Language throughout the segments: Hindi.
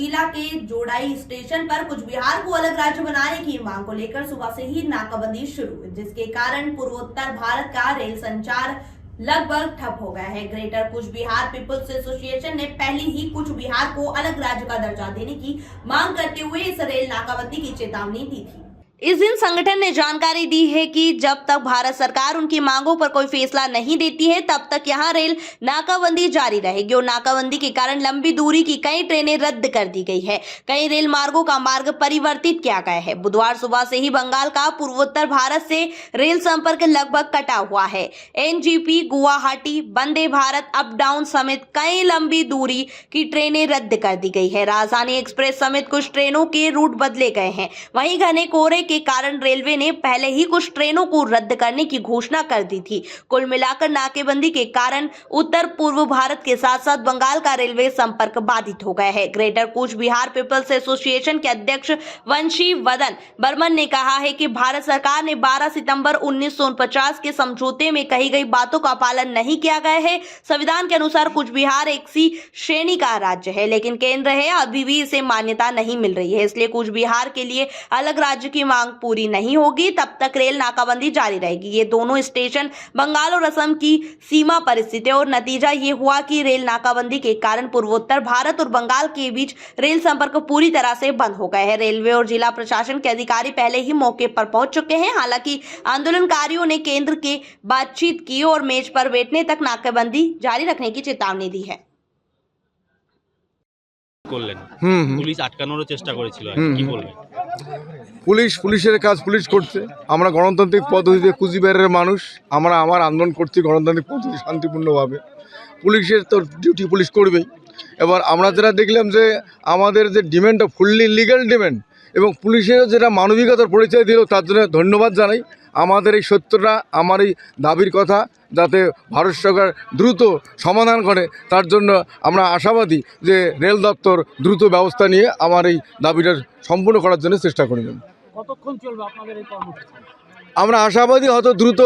जिला के जोड़ाई स्टेशन पर कुछ बिहार को अलग राज्य बनाने की मांग को लेकर सुबह से ही नाकाबंदी शुरू हुई, जिसके कारण पूर्वोत्तर भारत का रेल संचार लगभग ठप हो गया है। ग्रेटर कुछ बिहार पीपल्स एसोसिएशन ने पहले ही कुछ बिहार को अलग राज्य का दर्जा देने की मांग करते हुए इस रेल नाकाबंदी की चेतावनी दी थी। इस दिन संगठन ने जानकारी दी है कि जब तक भारत सरकार उनकी मांगों पर कोई फैसला नहीं देती है तब तक यहां रेल नाकाबंदी जारी रहेगी और नाकाबंदी के कारण लंबी दूरी की कई ट्रेनें रद्द कर दी गई है। कई रेल मार्गों का मार्ग परिवर्तित किया गया है। बुधवार सुबह से ही बंगाल का पूर्वोत्तर भारत से रेल संपर्क लगभग कटा हुआ है। NGP, Guwahati, Vande Bharat, up down समेत कई लंबी दूरी की ट्रेनें रद्द कर दी गई है। राजधानी एक्सप्रेस समेत कुछ ट्रेनों के रूट बदले गए हैं। वहीं घने कोहरे के कारण रेलवे ने पहले ही कुछ ट्रेनों को रद्द करने की घोषणा कर दी थी। कुल मिलाकर नाकेबंदी के कारण उत्तर पूर्व भारत के साथ साथ बंगाल का रेलवे संपर्क बाधित हो गया है। Greater Cooch Behar peoples association के अध्यक्ष वंशी वदन बर्मन ने कहा है कि भारत सरकार ने 12 सितंबर 1949 के समझौते में कही गई बातों का पालन नहीं किया गया है। संविधान के अनुसार कूच बिहार एक सी श्रेणी का राज्य है, लेकिन केंद्र है अभी भी इसे मान्यता नहीं मिल रही है। इसलिए कूच बिहार के लिए अलग राज्य की मांग पूरी नहीं होगी तब तक रेल नाकाबंदी जारी रहेगी। ये दोनों स्टेशन बंगाल और असम की सीमा पर स्थित है और नतीजा ये हुआ कि रेल नाकाबंदी के कारण पूर्वोत्तर भारत और बंगाल के बीच रेल संपर्क पूरी तरह से बंद हो गए हैं। रेलवे और जिला प्रशासन के अधिकारी पहले ही मौके पर पहुंच चुके हैं। हालांकि आंदोलनकारियों ने केंद्र के बातचीत की और मेज पर बैठने तक नाकाबंदी जारी रखने की चेतावनी दी है। পুলিশ আটকানোর চেষ্টা করেছিল, কি বলবেন? পুলিশের কাজ পুলিশ করছে। আমরা গণতান্ত্রিক পদ্ধতিতে কুচবিহারের মানুষ, আমরা আমার আন্দোলন করছি গণতান্ত্রিক পদ্ধতি শান্তিপূর্ণভাবে। পুলিশের তো ডিউটি পুলিশ করবেই। এবার আমরা যেটা দেখলাম যে আমাদের যে ডিমান্ডটা ফুললি লিগ্যাল ডিমান্ড এবং পুলিশেরও যেটা মানবিকতার পরিচয় দিল তার জন্য ধন্যবাদ জানাই। আমাদের এই সত্যটা, আমার এই দাবির কথা যাতে ভারত সরকার দ্রুত সমাধান করে তার জন্য আমরা আশাবাদী যে রেল দপ্তর দ্রুত ব্যবস্থা নিয়ে আমার এই দাবিটা সম্পূর্ণ করার জন্য চেষ্টা করবেন। কতক্ষণ চলবে আপনাদের এই কর্মসূচি? আমরা আশাবাদী হয়তো দ্রুত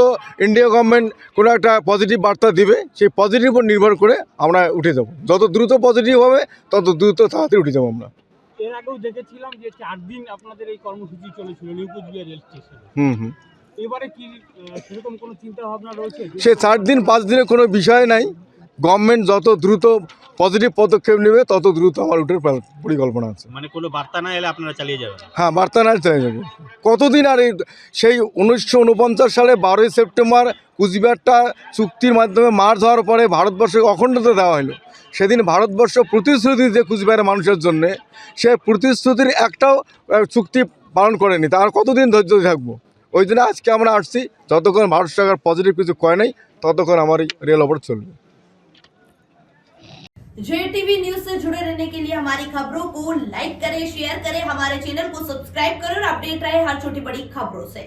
ইন্ডিয়া গভর্নমেন্ট কোনো একটা পজিটিভ বার্তা দিবে, সেই পজিটিভ উপর নির্ভর করে আমরা উঠে যাব। যত দ্রুত পজিটিভ হবে তত দ্রুত তাড়াতাড়ি উঠে যাব আমরা। এর আগেও দেখেছিলাম যে 4 দিন আপনাদের এই কর্মসূচি চলেছিল নিউ কুচবিহার রেল স্টেশনে। এবারে কি সেরকম কোনো চিন্তা ভাবনা রয়েছে? সে 4 দিন 5 দিনের কোনো বিষয় নাই। গভর্নমেন্ট যত দ্রুত পজিটিভ পদক্ষেপ নেবে তত দ্রুত আমার উঠার পরিকল্পনা আছে। মানে কোনো বার্তা না এলে আপনারা চালিয়ে যাবেন? হ্যাঁ, বার্তা না চালিয়ে যাবো। কতদিন আর এই সেই 1949 সালে 12ই সেপ্টেম্বর কুচবিহারটা চুক্তির মাধ্যমে মার্চ হওয়ার পরে ভারতবর্ষকে অখণ্ডতা দেওয়া হলো। সেদিন ভারতবর্ষ প্রতিশ্রুতি যে কুচবিহারের মানুষের জন্যে, সে প্রতিশ্রুতির একটাও চুক্তি পালন করেনি। তার কতদিন ধৈর্য থাকবো? ওই জন্য আজকে আমরা আসছি, যতক্ষণ ভারত সরকার পজিটিভ কিছু কয় নাই ততক্ষণ আমার এই রেল অবরোধ চলবে। JTV न्यूज से जुड़े रहने के लिए हमारी खबरों को लाइक करें, शेयर करें, हमारे चैनल को सब्सक्राइब करें और अपडेट रहे हर छोटी बड़ी खबरों से।